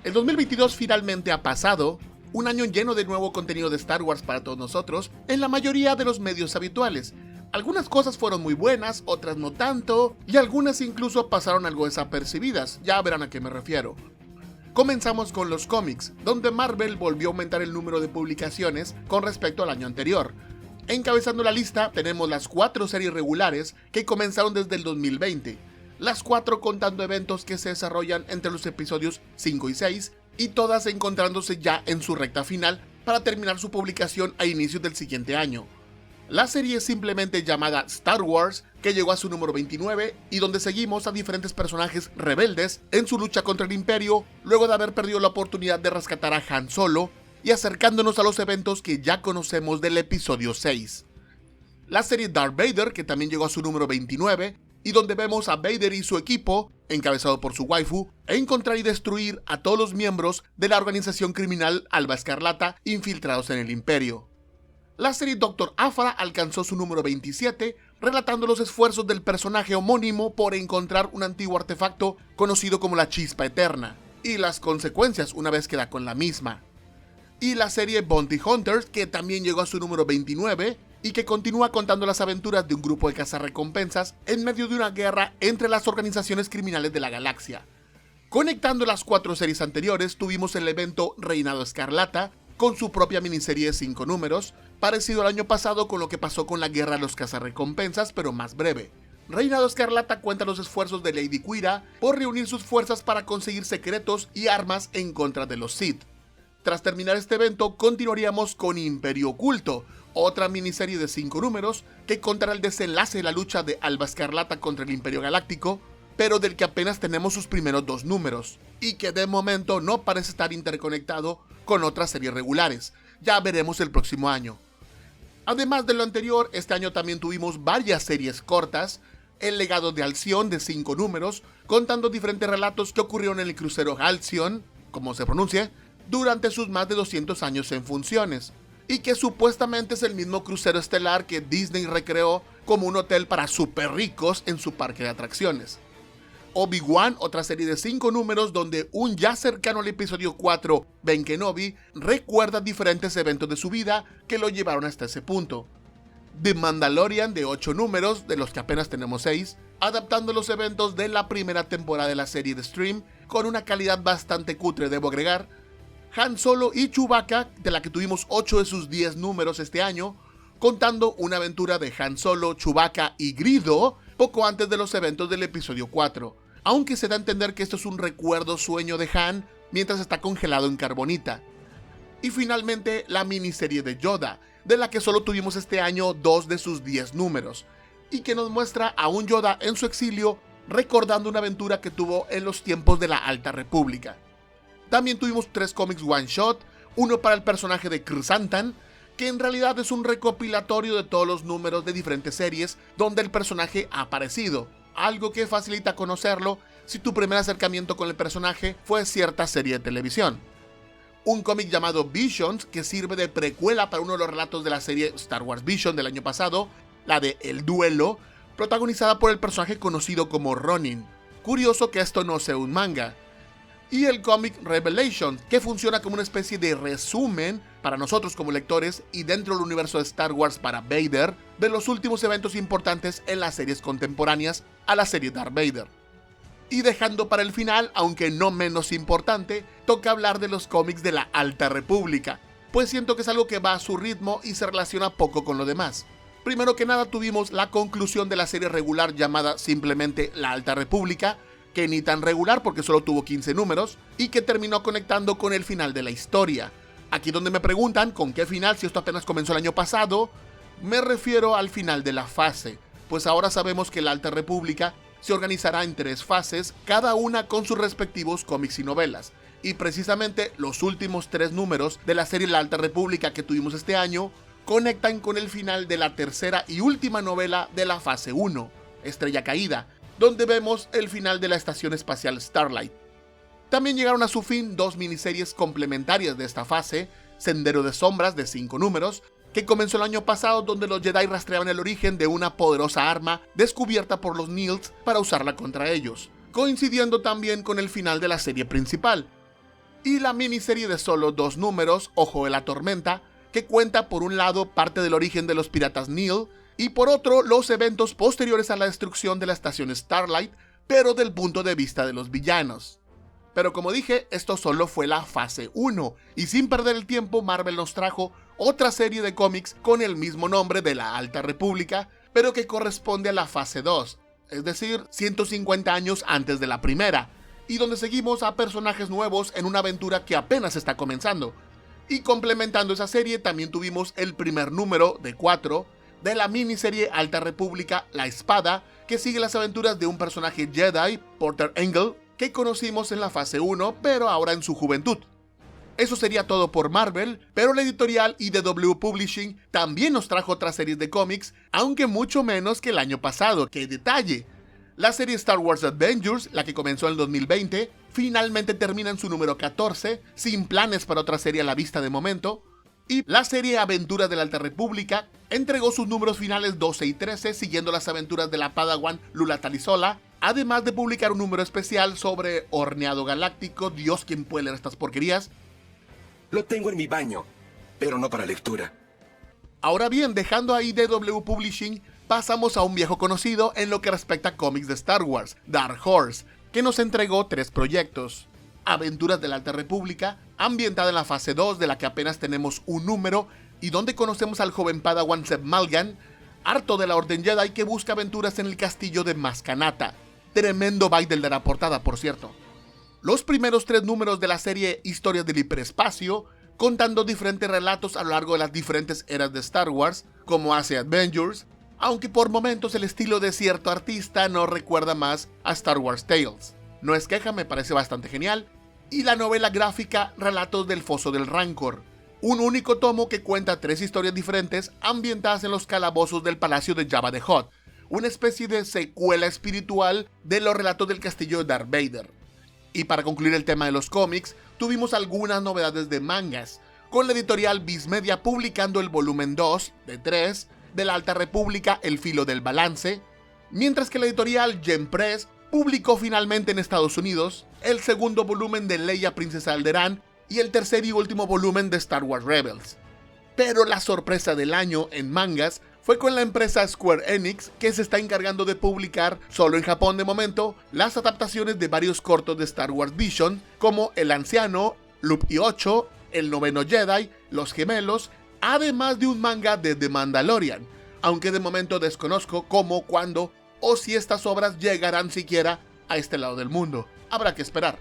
El 2022 finalmente ha pasado, un año lleno de nuevo contenido de Star Wars para todos nosotros, en la mayoría de los medios habituales. Algunas cosas fueron muy buenas, otras no tanto, y algunas incluso pasaron algo desapercibidas, ya verán a qué me refiero. Comenzamos con los cómics, donde Marvel volvió a aumentar el número de publicaciones con respecto al año anterior. Encabezando la lista tenemos las 4 series regulares que comenzaron desde el 2020, las 4 contando eventos que se desarrollan entre los episodios 5 y 6, y todas encontrándose ya en su recta final para terminar su publicación a inicios del siguiente año. La serie es simplemente llamada Star Wars, que llegó a su número 29 y donde seguimos a diferentes personajes rebeldes en su lucha contra el Imperio, luego de haber perdido la oportunidad de rescatar a Han Solo y acercándonos a los eventos que ya conocemos del episodio 6. La serie Darth Vader, que también llegó a su número 29, y donde vemos a Vader y su equipo, encabezado por su waifu, encontrar y destruir a todos los miembros de la organización criminal Alba Escarlata infiltrados en el Imperio. La serie Dr. Aphra alcanzó su número 27, relatando los esfuerzos del personaje homónimo por encontrar un antiguo artefacto conocido como la Chispa Eterna, y las consecuencias una vez que da con la misma. Y la serie Bounty Hunters, que también llegó a su número 29, y que continúa contando las aventuras de un grupo de cazarrecompensas en medio de una guerra entre las organizaciones criminales de la galaxia. Conectando las 4 series anteriores, tuvimos el evento Reinado Escarlata, con su propia miniserie de 5 números, parecido al año pasado con lo que pasó con la Guerra de los Cazarrecompensas, pero más breve. Reinado Escarlata cuenta los esfuerzos de Lady Quiera por reunir sus fuerzas para conseguir secretos y armas en contra de los Sith. Tras terminar este evento, continuaríamos con Imperio Oculto, otra miniserie de 5 números que contará el desenlace de la lucha de Alba Escarlata contra el Imperio Galáctico, pero del que apenas tenemos sus primeros 2 números, y que de momento no parece estar interconectado con otras series regulares. Ya veremos el próximo año. Además de lo anterior, este año también tuvimos varias series cortas, El legado de Alción de 5 números, contando diferentes relatos que ocurrieron en el crucero Halcyon, como se pronuncia, durante sus más de 200 años en funciones, y que supuestamente es el mismo crucero estelar que Disney recreó como un hotel para super ricos en su parque de atracciones. Obi-Wan, otra serie de 5 números donde un ya cercano al episodio 4, Ben Kenobi, recuerda diferentes eventos de su vida que lo llevaron hasta ese punto. The Mandalorian, de 8 números, de los que apenas tenemos 6, adaptando los eventos de la primera temporada de la serie de Stream, con una calidad bastante cutre, debo agregar. Han Solo y Chewbacca, de la que tuvimos 8 de sus 10 números este año, contando una aventura de Han Solo, Chewbacca y Greedo poco antes de los eventos del episodio 4, aunque se da a entender que esto es un recuerdo sueño de Han mientras está congelado en carbonita. Y finalmente la miniserie de Yoda, de la que solo tuvimos este año 2 de sus 10 números, y que nos muestra a un Yoda en su exilio recordando una aventura que tuvo en los tiempos de la Alta República. También tuvimos 3 cómics one shot, uno para el personaje de Krrsantan, que en realidad es un recopilatorio de todos los números de diferentes series donde el personaje ha aparecido, algo que facilita conocerlo si tu primer acercamiento con el personaje fue cierta serie de televisión. Un cómic llamado Visions, que sirve de precuela para uno de los relatos de la serie Star Wars Vision del año pasado, la de El Duelo, protagonizada por el personaje conocido como Ronin. Curioso que esto no sea un manga. Y el cómic Revelation, que funciona como una especie de resumen para nosotros como lectores y dentro del universo de Star Wars para Vader, de los últimos eventos importantes en las series contemporáneas a la serie Darth Vader. Y dejando para el final, aunque no menos importante, toca hablar de los cómics de la Alta República, pues siento que es algo que va a su ritmo y se relaciona poco con lo demás. Primero que nada tuvimos la conclusión de la serie regular llamada simplemente La Alta República, que ni tan regular porque solo tuvo 15 números, y que terminó conectando con el final de la historia. Aquí donde me preguntan con qué final si esto apenas comenzó el año pasado, me refiero al final de la fase, pues ahora sabemos que la Alta República se organizará en 3 fases, cada una con sus respectivos cómics y novelas, y precisamente los últimos 3 números de la serie La Alta República que tuvimos este año conectan con el final de la tercera y última novela de la fase 1, Estrella Caída, donde vemos el final de la estación espacial Starlight. También llegaron a su fin 2 miniseries complementarias de esta fase, Sendero de Sombras de 5 números, que comenzó el año pasado donde los Jedi rastreaban el origen de una poderosa arma descubierta por los Nihils para usarla contra ellos, coincidiendo también con el final de la serie principal. y la miniserie de solo 2 números, Ojo de la Tormenta, que cuenta por un lado parte del origen de los piratas Nil y por otro los eventos posteriores a la destrucción de la estación Starlight, pero del punto de vista de los villanos. Pero como dije, esto solo fue la fase 1, y sin perder el tiempo Marvel nos trajo otra serie de cómics con el mismo nombre de la Alta República, pero que corresponde a la fase 2, es decir, 150 años antes de la primera, y donde seguimos a personajes nuevos en una aventura que apenas está comenzando. Y complementando esa serie también tuvimos el primer número de 4 de la miniserie Alta República La Espada, que sigue las aventuras de un personaje Jedi, Porter Engle, que conocimos en la fase 1, pero ahora en su juventud. Eso sería todo por Marvel, pero la editorial IDW Publishing también nos trajo otras series de cómics, aunque mucho menos que el año pasado. ¡Qué detalle! La serie Star Wars Adventures, la que comenzó en el 2020, finalmente termina en su número 14, sin planes para otra serie a la vista de momento, y la serie Aventuras de la Alta República entregó sus números finales 12 y 13 siguiendo las aventuras de la Padawan Lula Talisola, además de publicar un número especial sobre Horneado Galáctico. Dios, ¿quién puede leer estas porquerías? Lo tengo en mi baño, pero no para lectura. Ahora bien, dejando a IDW Publishing, pasamos a un viejo conocido en lo que respecta a cómics de Star Wars, Dark Horse, que nos entregó 3 proyectos. Aventuras de la Alta República, ambientada en la fase 2 de la que apenas tenemos un número, y donde conocemos al joven Padawan Zeb Malgan, harto de la Orden Jedi, que busca aventuras en el castillo de Maskanata. Tremendo baile de la portada, por cierto. Los primeros 3 números de la serie Historias del Hiperespacio, contando diferentes relatos a lo largo de las diferentes eras de Star Wars, como hace Adventures, aunque por momentos el estilo de cierto artista nos recuerda más a Star Wars Tales. No es queja, me parece bastante genial. Y la novela gráfica Relatos del Foso del Rancor, un único tomo que cuenta 3 historias diferentes ambientadas en los calabozos del Palacio de Jabba the Hutt, una especie de secuela espiritual de los relatos del castillo de Darth Vader. Y para concluir el tema de los cómics, tuvimos algunas novedades de mangas, con la editorial Viz Media publicando el volumen 2 de 3 de la Alta República El Filo del Balance, mientras que la editorial Yen Press publicó finalmente en Estados Unidos el segundo volumen de Leia Princesa de Alderaan y el tercer y último volumen de Star Wars Rebels. Pero la sorpresa del año en mangas fue con la empresa Square Enix, que se está encargando de publicar, solo en Japón de momento, las adaptaciones de varios cortos de Star Wars Vision, como El Anciano, Loop y 8, El Noveno Jedi, Los Gemelos, además de un manga de The Mandalorian, aunque de momento desconozco cómo, cuándo o si estas obras llegarán siquiera a este lado del mundo. Habrá que esperar.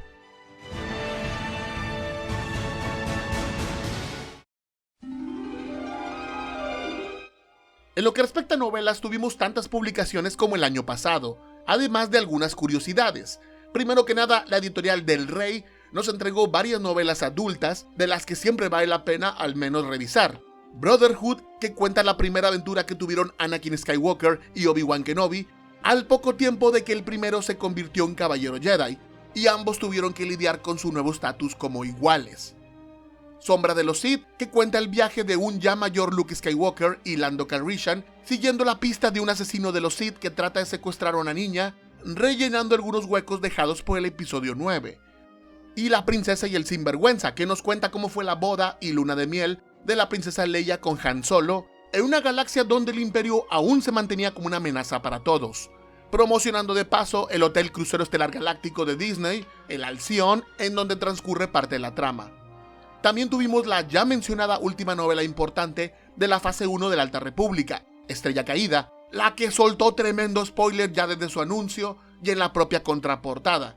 En lo que respecta a novelas, tuvimos tantas publicaciones como el año pasado, además de algunas curiosidades. Primero que nada, la editorial Del Rey nos entregó varias novelas adultas, de las que siempre vale la pena al menos revisar. Brotherhood, que cuenta la primera aventura que tuvieron Anakin Skywalker y Obi-Wan Kenobi, al poco tiempo de que el primero se convirtió en Caballero Jedi, y ambos tuvieron que lidiar con su nuevo estatus como iguales. Sombra de los Sith, que cuenta el viaje de un ya mayor Luke Skywalker y Lando Calrissian, siguiendo la pista de un asesino de los Sith que trata de secuestrar a una niña, rellenando algunos huecos dejados por el episodio 9. Y La Princesa y el Sinvergüenza, que nos cuenta cómo fue la boda y luna de miel de la princesa Leia con Han Solo, en una galaxia donde el Imperio aún se mantenía como una amenaza para todos, promocionando de paso el Hotel Crucero Estelar Galáctico de Disney, el Alcyon, en donde transcurre parte de la trama. También tuvimos la ya mencionada última novela importante de la fase 1 de la Alta República, Estrella Caída, la que soltó tremendo spoiler ya desde su anuncio y en la propia contraportada.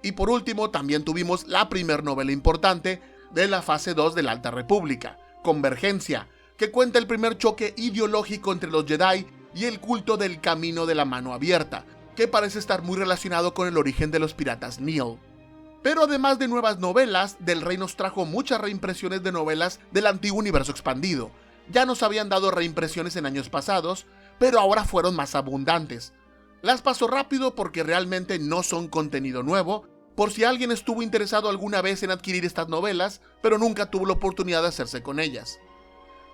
Y por último, también tuvimos la primer novela importante de la fase 2 de la Alta República, Convergencia, que cuenta el primer choque ideológico entre los Jedi y el culto del Camino de la Mano Abierta, que parece estar muy relacionado con el origen de los piratas Nil. Pero además de nuevas novelas, Del Rey nos trajo muchas reimpresiones de novelas del antiguo universo expandido. Ya nos habían dado reimpresiones en años pasados, pero ahora fueron más abundantes. Las paso rápido porque realmente no son contenido nuevo, por si alguien estuvo interesado alguna vez en adquirir estas novelas, pero nunca tuvo la oportunidad de hacerse con ellas.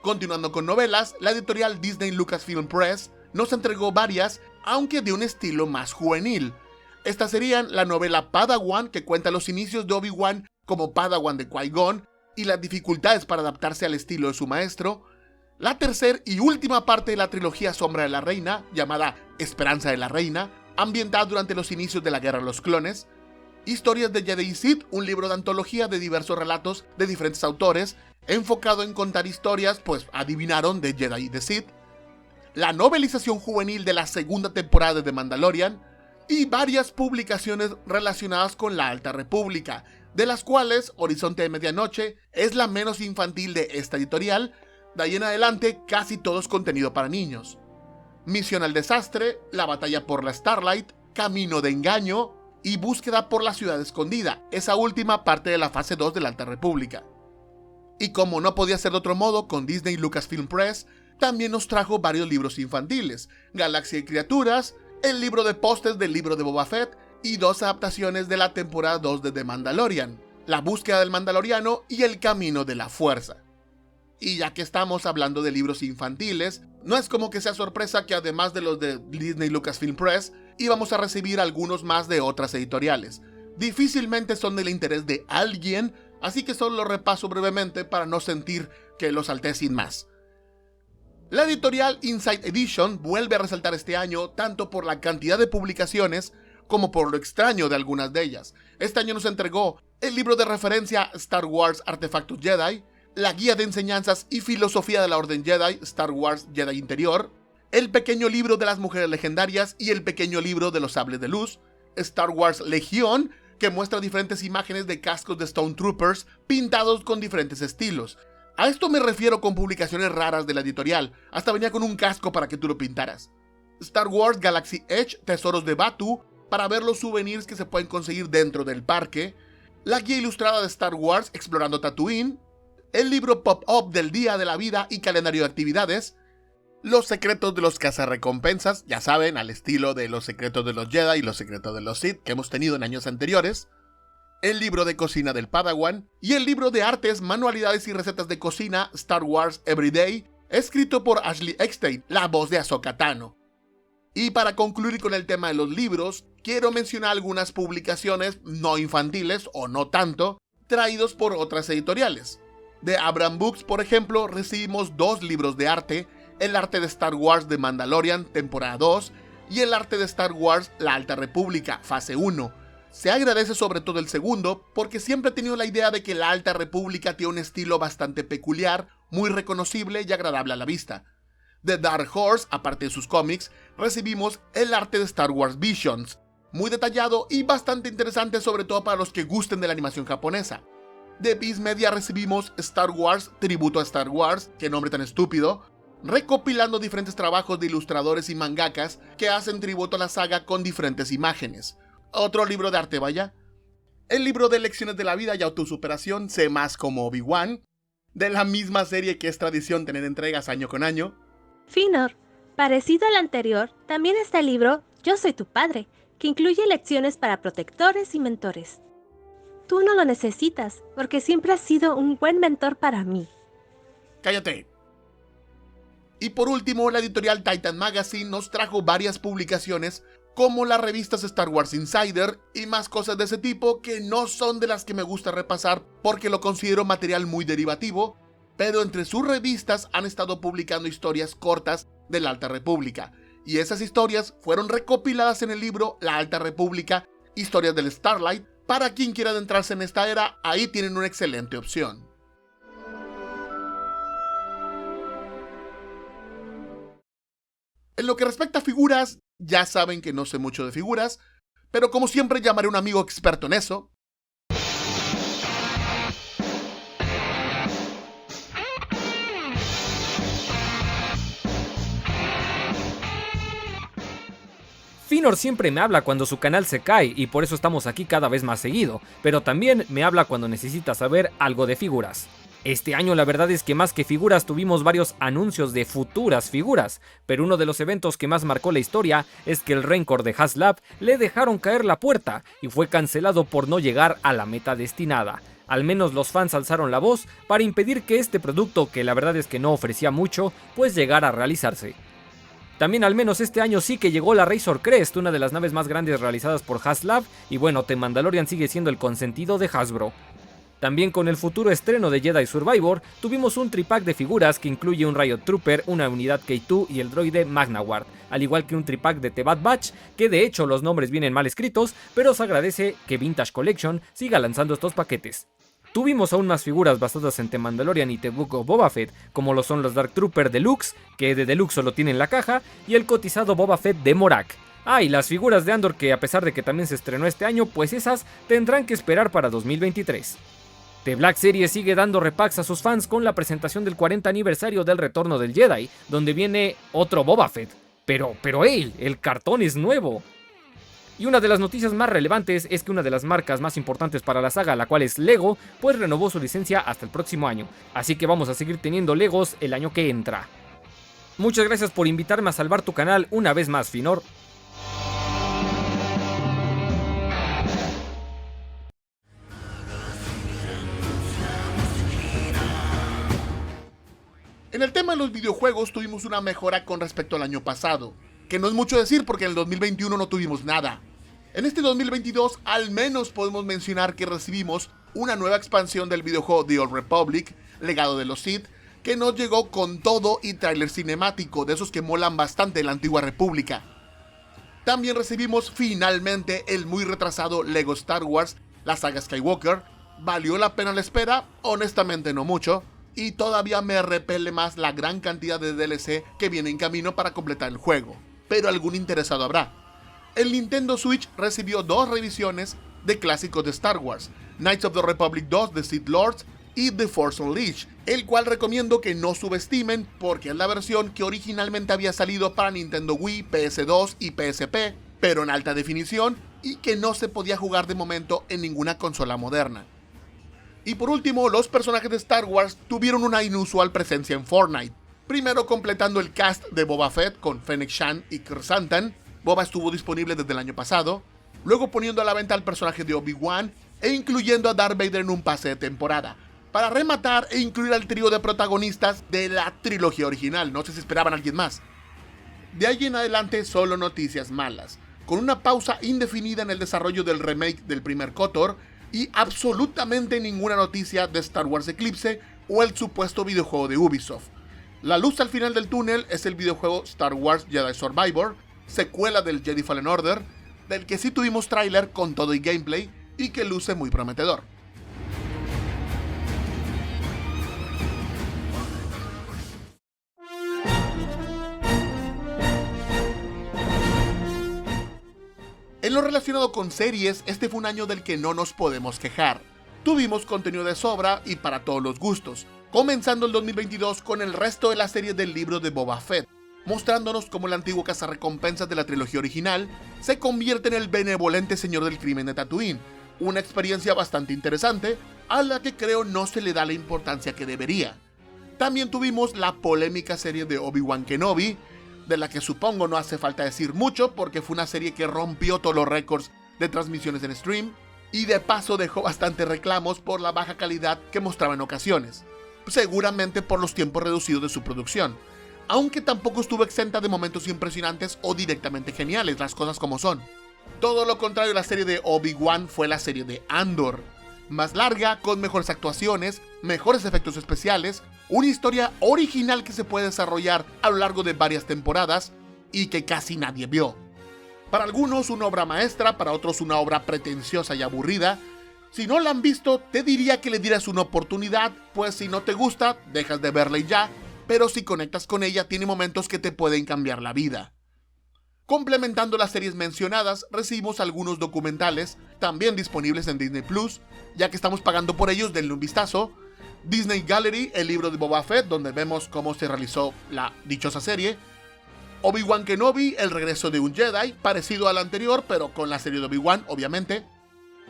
Continuando con novelas, la editorial Disney Lucasfilm Press nos entregó varias, aunque de un estilo más juvenil. Estas serían la novela Padawan, que cuenta los inicios de Obi-Wan como Padawan de Qui-Gon y las dificultades para adaptarse al estilo de su maestro, la tercera y última parte de la trilogía Sombra de la Reina, llamada Esperanza de la Reina, ambientada durante los inicios de la Guerra de los Clones, Historias de Jedi y Sith, un libro de antología de diversos relatos de diferentes autores, enfocado en contar historias, pues adivinaron, de Jedi y de Sith, la novelización juvenil de la segunda temporada de The Mandalorian, y varias publicaciones relacionadas con la Alta República, de las cuales Horizonte de Medianoche es la menos infantil de esta editorial. De ahí en adelante casi todo es contenido para niños. Misión al Desastre, La Batalla por la Starlight, Camino de Engaño y Búsqueda por la Ciudad Escondida, esa última parte de la fase 2 de la Alta República. Y como no podía ser de otro modo, con Disney Lucasfilm Press también nos trajo varios libros infantiles: Galaxia y Criaturas, el libro de pósters del libro de Boba Fett y 2 adaptaciones de la temporada 2 de The Mandalorian, La Búsqueda del Mandaloriano y El Camino de la Fuerza. Y ya que estamos hablando de libros infantiles, no es como que sea sorpresa que además de los de Disney Lucasfilm Press, íbamos a recibir algunos más de otras editoriales. Difícilmente son del interés de alguien, así que solo lo repaso brevemente para no sentir que lo salté sin más. La editorial Inside Edition vuelve a resaltar este año tanto por la cantidad de publicaciones como por lo extraño de algunas de ellas. Este año nos entregó el libro de referencia Star Wars Artefactos Jedi, la guía de enseñanzas y filosofía de la Orden Jedi, Star Wars Jedi Interior, el pequeño libro de las mujeres legendarias y el pequeño libro de los sables de luz, Star Wars Legión, que muestra diferentes imágenes de cascos de Stone Troopers pintados con diferentes estilos. A esto me refiero con publicaciones raras de la editorial, hasta venía con un casco para que tú lo pintaras. Star Wars Galaxy Edge, Tesoros de Batuu, para ver los souvenirs que se pueden conseguir dentro del parque, la guía ilustrada de Star Wars Explorando Tatooine, el libro pop-up del Día de la Vida y calendario de actividades, los secretos de los cazarrecompensas, ya saben, al estilo de los secretos de los Jedi y los secretos de los Sith que hemos tenido en años anteriores, el libro de cocina del Padawan y el libro de artes, manualidades y recetas de cocina Star Wars Everyday, escrito por Ashley Eckstein, la voz de Ahsoka Tano. Y para concluir con el tema de los libros, quiero mencionar algunas publicaciones no infantiles o no tanto, traídos por otras editoriales. De Abraham Books, por ejemplo, recibimos 2 libros de arte: el arte de Star Wars de Mandalorian, temporada 2, y el arte de Star Wars La Alta República, fase 1. Se agradece sobre todo el segundo, porque siempre he tenido la idea de que la Alta República tiene un estilo bastante peculiar, muy reconocible y agradable a la vista. De Dark Horse, aparte de sus cómics, recibimos el arte de Star Wars Visions, muy detallado y bastante interesante, sobre todo para los que gusten de la animación japonesa. De Viz Media recibimos Star Wars, Tributo a Star Wars, qué nombre tan estúpido, recopilando diferentes trabajos de ilustradores y mangakas que hacen tributo a la saga con diferentes imágenes. Otro libro de arte, vaya. El libro de Lecciones de la Vida y Autosuperación, Sé Más como Obi-Wan, de la misma serie que es tradición tener entregas año con año. Finor, parecido al anterior, también está el libro Yo Soy Tu Padre, que incluye lecciones para protectores y mentores. Tú no lo necesitas, porque siempre has sido un buen mentor para mí. ¡Cállate! Y por último, la editorial Titan Magazine nos trajo varias publicaciones, como las revistas Star Wars Insider y más cosas de ese tipo, que no son de las que me gusta repasar porque lo considero material muy derivativo, pero entre sus revistas han estado publicando historias cortas de la Alta República, y esas historias fueron recopiladas en el libro La Alta República, Historias del Starlight. Para quien quiera adentrarse en esta era, ahí tienen una excelente opción. En lo que respecta a figuras, ya saben que no sé mucho de figuras, pero como siempre llamaré a un amigo experto en eso. Finor siempre me habla cuando su canal se cae y por eso estamos aquí cada vez más seguido, pero también me habla cuando necesita saber algo de figuras. Este año la verdad es que más que figuras tuvimos varios anuncios de futuras figuras, pero uno de los eventos que más marcó la historia es que el Rancor de HasLab le dejaron caer la puerta y fue cancelado por no llegar a la meta destinada. Al menos los fans alzaron la voz para impedir que este producto, que la verdad es que no ofrecía mucho, pues llegara a realizarse. También al menos este año sí que llegó la Razor Crest, una de las naves más grandes realizadas por HasLab, y bueno, The Mandalorian sigue siendo el consentido de Hasbro. También con el futuro estreno de Jedi Survivor, tuvimos un tripack de figuras que incluye un Riot Trooper, una unidad K2 y el droide Magnaward, al igual que un tripack de The Bad Batch, que de hecho los nombres vienen mal escritos, pero se agradece que Vintage Collection siga lanzando estos paquetes. Tuvimos aún más figuras basadas en The Mandalorian y The Book of Boba Fett, como lo son los Dark Trooper Deluxe, que de Deluxe solo tienen la caja, y el cotizado Boba Fett de Morak. Y las figuras de Andor, que a pesar de que también se estrenó este año, pues esas tendrán que esperar para 2023. The Black Series sigue dando repacks a sus fans con la presentación del 40 aniversario del retorno del Jedi, donde viene otro Boba Fett. Pero hey, el cartón es nuevo. Y una de las noticias más relevantes es que una de las marcas más importantes para la saga, la cual es Lego, pues renovó su licencia hasta el próximo año. Así que vamos a seguir teniendo Legos el año que entra. Muchas gracias por invitarme a salvar tu canal una vez más, Finor. En el tema de los videojuegos tuvimos una mejora con respecto al año pasado, que no es mucho decir porque en el 2021 no tuvimos nada. En este 2022 al menos podemos mencionar que recibimos una nueva expansión del videojuego The Old Republic, Legado de los Sith, que nos llegó con todo y tráiler cinemático, de esos que molan bastante en la antigua república. También recibimos finalmente el muy retrasado Lego Star Wars, la saga Skywalker. ¿Valió la pena la espera? Honestamente no mucho. Y todavía me repele más la gran cantidad de DLC que viene en camino para completar el juego. Pero algún interesado habrá. El Nintendo Switch recibió 2 revisiones de clásicos de Star Wars, Knights of the Republic 2 de Sith Lords y The Force Unleashed, el cual recomiendo que no subestimen porque es la versión que originalmente había salido para Nintendo Wii, PS2 y PSP, pero en alta definición y que no se podía jugar de momento en ninguna consola moderna. Y por último, los personajes de Star Wars tuvieron una inusual presencia en Fortnite. Primero completando el cast de Boba Fett con Fennec Shand y Krrsantan. Boba estuvo disponible desde el año pasado. Luego poniendo a la venta al personaje de Obi-Wan e incluyendo a Darth Vader en un pase de temporada. Para rematar e incluir al trío de protagonistas de la trilogía original. No sé si esperaban a alguien más. De ahí en adelante solo noticias malas. Con una pausa indefinida en el desarrollo del remake del primer KOTOR y absolutamente ninguna noticia de Star Wars Eclipse o el supuesto videojuego de Ubisoft. La luz al final del túnel es el videojuego Star Wars Jedi Survivor, secuela del Jedi Fallen Order, del que sí tuvimos tráiler con todo y gameplay y que luce muy prometedor. En lo relacionado con series, este fue un año del que no nos podemos quejar. Tuvimos contenido de sobra y para todos los gustos, comenzando el 2022 con el resto de la serie del libro de Boba Fett, mostrándonos cómo el antiguo cazarrecompensas de la trilogía original se convierte en el benevolente señor del crimen de Tatooine, una experiencia bastante interesante a la que creo no se le da la importancia que debería. También tuvimos la polémica serie de Obi-Wan Kenobi, de la que supongo no hace falta decir mucho porque fue una serie que rompió todos los récords de transmisiones en stream y de paso dejó bastantes reclamos por la baja calidad que mostraba en ocasiones, seguramente por los tiempos reducidos de su producción, aunque tampoco estuvo exenta de momentos impresionantes o directamente geniales, las cosas como son. Todo lo contrario, la serie de Obi-Wan fue la serie de Andor, más larga, con mejores actuaciones, mejores efectos especiales, una historia original que se puede desarrollar a lo largo de varias temporadas y que casi nadie vio. Para algunos una obra maestra, para otros una obra pretenciosa y aburrida. Si no la han visto, te diría que le dieras una oportunidad, pues si no te gusta, dejas de verla y ya, pero si conectas con ella, tiene momentos que te pueden cambiar la vida. Complementando las series mencionadas, recibimos algunos documentales, también disponibles en Disney Plus, ya que estamos pagando por ellos, denle un vistazo. Disney Gallery, el libro de Boba Fett, donde vemos cómo se realizó la dichosa serie. Obi-Wan Kenobi, el regreso de un Jedi, parecido al anterior, pero con la serie de Obi-Wan, obviamente.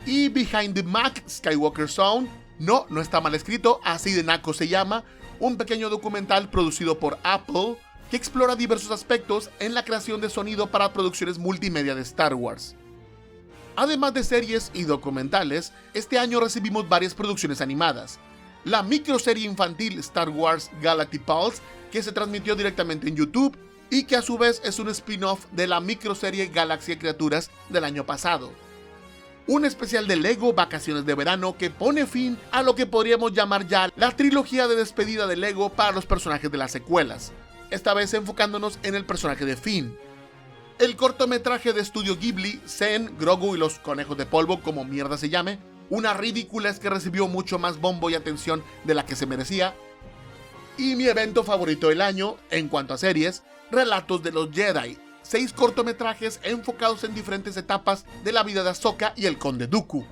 Y Behind the Mac, Skywalker Zone, no está mal escrito, así de naco se llama, un pequeño documental producido por Apple, que explora diversos aspectos en la creación de sonido para producciones multimedia de Star Wars. Además de series y documentales, este año recibimos varias producciones animadas. La microserie infantil Star Wars Galactic Pulse, que se transmitió directamente en YouTube y que a su vez es un spin-off de la microserie Galaxia de Criaturas del año pasado. un especial de LEGO Vacaciones de Verano que pone fin a lo que podríamos llamar ya la trilogía de despedida de LEGO para los personajes de las secuelas, esta vez enfocándonos en el personaje de Finn. El cortometraje de estudio Ghibli, Zen, Grogu y los conejos de polvo, como mierda se llame, una ridiculez que recibió mucho más bombo y atención de la que se merecía. Y mi evento favorito del año, en cuanto a series, Relatos de los Jedi, 6 cortometrajes enfocados en diferentes etapas de la vida de Ahsoka y el Conde Dooku.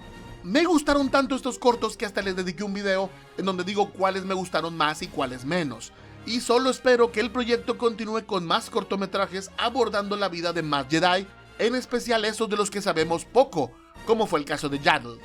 Me gustaron tanto estos cortos que hasta les dediqué un video en donde digo cuáles me gustaron más y cuáles menos. Y solo espero que el proyecto continúe con más cortometrajes abordando la vida de más Jedi, en especial esos de los que sabemos poco, como fue el caso de Yaddle.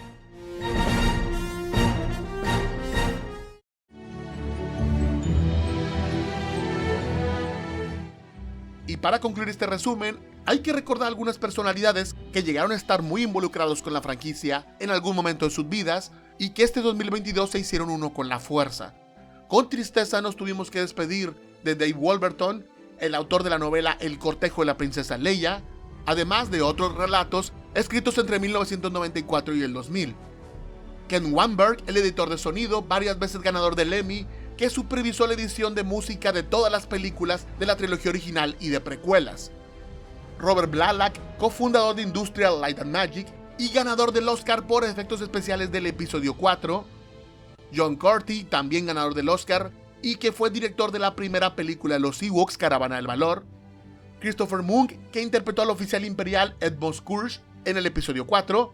Y para concluir este resumen, hay que recordar algunas personalidades que llegaron a estar muy involucrados con la franquicia en algún momento de sus vidas y que este 2022 se hicieron uno con la fuerza. Con tristeza nos tuvimos que despedir de Dave Wolverton, el autor de la novela El cortejo de la princesa Leia, además de otros relatos escritos entre 1994 y el 2000. Ken Wamberg, el editor de sonido, varias veces ganador del Emmy, que supervisó la edición de música de todas las películas de la trilogía original y de precuelas. Robert Blalock, cofundador de Industrial Light and Magic y ganador del Oscar por efectos especiales del episodio 4. John Curti, también ganador del Oscar, y que fue director de la primera película de los Ewoks, Caravana del Valor. Christopher Munk, que interpretó al oficial imperial Edmund Scourge en el episodio 4.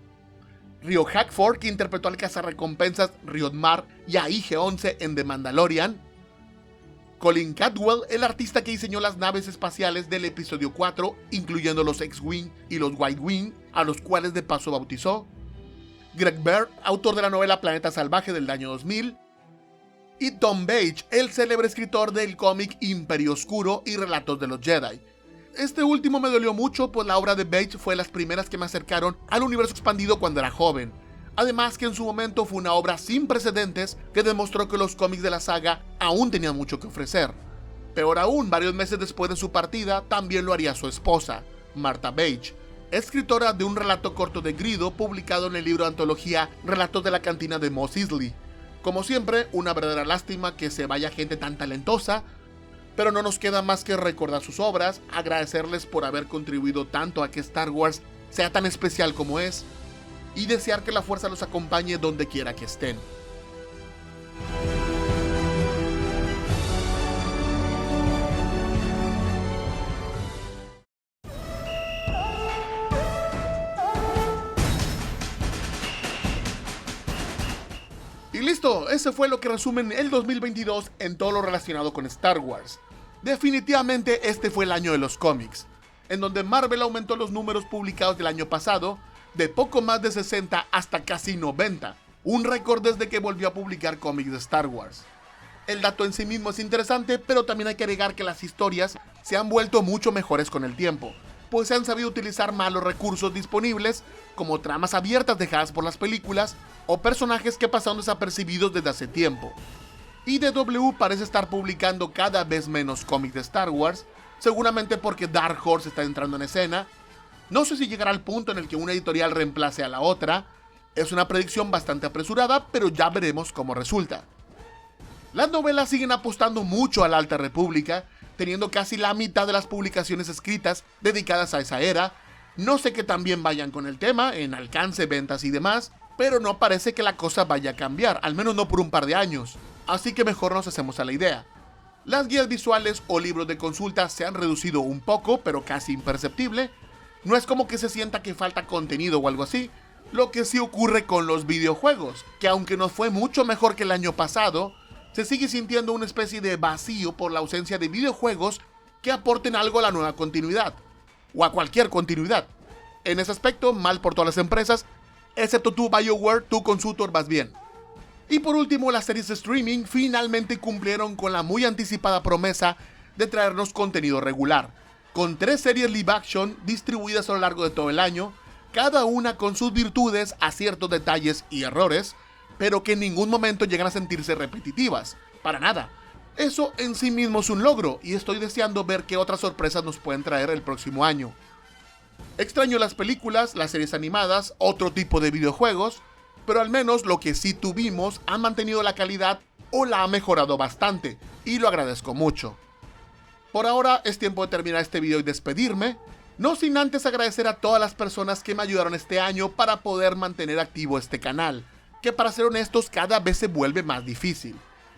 Rio Hackford, que interpretó al cazarrecompensas Riot Mar y a IG-11 en The Mandalorian. Colin Cadwell, el artista que diseñó las naves espaciales del episodio 4, incluyendo los X-Wing y los White-Wing, a los cuales de paso bautizó. Greg Bear, autor de la novela Planeta Salvaje del año 2000. Y Tom Page, el célebre escritor del cómic Imperio Oscuro y Relatos de los Jedi. Este último me dolió mucho, pues la obra de Page fue de las primeras que me acercaron al universo expandido cuando era joven. Además que en su momento fue una obra sin precedentes que demostró que los cómics de la saga aún tenían mucho que ofrecer. Peor aún, varios meses después de su partida, también lo haría su esposa, Martha Page, escritora de un relato corto de Greedo publicado en el libro de antología Relatos de la cantina de Mos Eisley. Como siempre, una verdadera lástima que se vaya gente tan talentosa, pero no nos queda más que recordar sus obras, agradecerles por haber contribuido tanto a que Star Wars sea tan especial como es, y desear que la fuerza los acompañe donde quiera que estén. Y listo, ese fue lo que resumen el 2022 en todo lo relacionado con Star Wars. Definitivamente este fue el año de los cómics, en donde Marvel aumentó los números publicados del año pasado de poco más de 60 hasta casi 90, un récord desde que volvió a publicar cómics de Star Wars. El dato en sí mismo es interesante, pero también hay que agregar que las historias se han vuelto mucho mejores con el tiempo, pues se han sabido utilizar más los recursos disponibles, como tramas abiertas dejadas por las películas, o personajes que pasaron desapercibidos desde hace tiempo. IDW parece estar publicando cada vez menos cómics de Star Wars, seguramente porque Dark Horse está entrando en escena. No sé si llegará al punto en el que una editorial reemplace a la otra. Es una predicción bastante apresurada, pero ya veremos cómo resulta. Las novelas siguen apostando mucho a la Alta República, teniendo casi la mitad de las publicaciones escritas dedicadas a esa era. No sé qué tan bien vayan con el tema, en alcance, ventas y demás, pero no parece que la cosa vaya a cambiar, al menos no por un par de años. Así que mejor nos hacemos a la idea. Las guías visuales o libros de consulta se han reducido un poco, pero casi imperceptible. No es como que se sienta que falta contenido o algo así. Lo que sí ocurre con los videojuegos, que aunque nos fue mucho mejor que el año pasado, se sigue sintiendo una especie de vacío por la ausencia de videojuegos que aporten algo a la nueva continuidad, o a cualquier continuidad. En ese aspecto, mal por todas las empresas, excepto tú, BioWare, tú Consultor vas bien. Y por último, las series de streaming finalmente cumplieron con la muy anticipada promesa de traernos contenido regular, con 3 series live action distribuidas a lo largo de todo el año, cada una con sus virtudes, aciertos, detalles y errores, pero que en ningún momento llegan a sentirse repetitivas, para nada. Eso en sí mismo es un logro, y estoy deseando ver qué otras sorpresas nos pueden traer el próximo año. Extraño las películas, las series animadas, otro tipo de videojuegos, pero al menos lo que sí tuvimos ha mantenido la calidad o la ha mejorado bastante, y lo agradezco mucho. Por ahora es tiempo de terminar este video y despedirme, no sin antes agradecer a todas las personas que me ayudaron este año para poder mantener activo este canal, que para ser honestos cada vez se vuelve más difícil.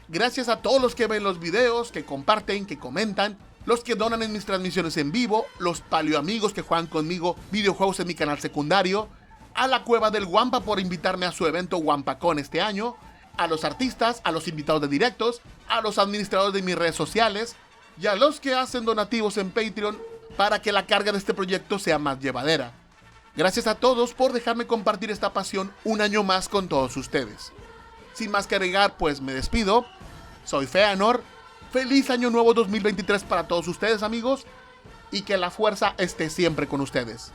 Gracias a todos los que ven los videos, que comparten, que comentan, los que donan en mis transmisiones en vivo, los paleoamigos que juegan conmigo videojuegos en mi canal secundario, a la Cueva del Wampa por invitarme a su evento WampaCon este año, a los artistas, a los invitados de directos, a los administradores de mis redes sociales y a los que hacen donativos en Patreon para que la carga de este proyecto sea más llevadera. Gracias a todos por dejarme compartir esta pasión un año más con todos ustedes. Sin más que agregar, pues me despido. Soy Feanor. Feliz año nuevo 2023 para todos ustedes, amigos, y que la fuerza esté siempre con ustedes.